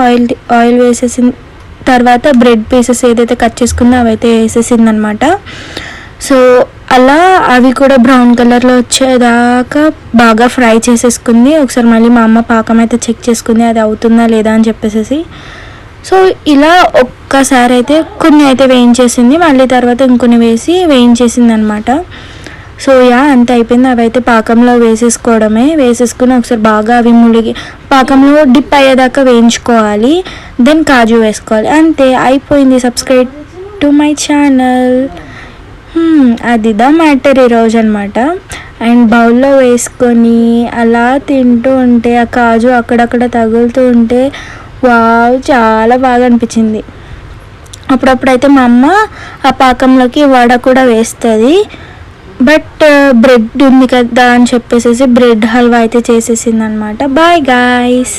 Oil oil వేసేసిన తర్వాత bread pieces ఏదైతే కట్ చేసుకుందో అవైతే వేసేసింది అనమాట. సో అలా అవి కూడా బ్రౌన్ కలర్లో వచ్చేదాకా బాగా ఫ్రై చేసేసుకుంది. ఒకసారి మళ్ళీ మా అమ్మ పాకం అయితే చెక్ చేసుకుంది అది అవుతుందా లేదా అని చెప్పేసి. సో ఇలా ఒక్కసారి అయితే కొన్ని అయితే వేయించేసింది, మళ్ళీ తర్వాత ఇంకొన్ని వేసి వేయించేసింది అనమాట. సో అంత అయిపోయింది. అవి అయితే పాకంలో వేసేసుకోవడమే. వేసేసుకుని ఒకసారి బాగా అవి ములిగి పాకంలో డిప్ అయ్యేదాకా వేయించుకోవాలి. దెన్ కాజు వేసుకోవాలి, అంతే అయిపోయింది. Subscribe to my channel. అది దా మ్యాటర్ ఈరోజు అనమాట. అండ్ బౌల్లో వేసుకొని అలా తింటూ ఉంటే ఆ కాజు అక్కడక్కడ తగులుతూ ఉంటే వావ్ చాలా బాగా అనిపించింది. అప్పుడప్పుడైతే మా అమ్మ ఆ పాకంలోకి వడ కూడా వేస్తుంది. బట్ బ్రెడ్ ఉంది కదా అని చెప్పేసి బ్రెడ్ హల్వా అయితే చేసేసింది అనమాట. Bye guys.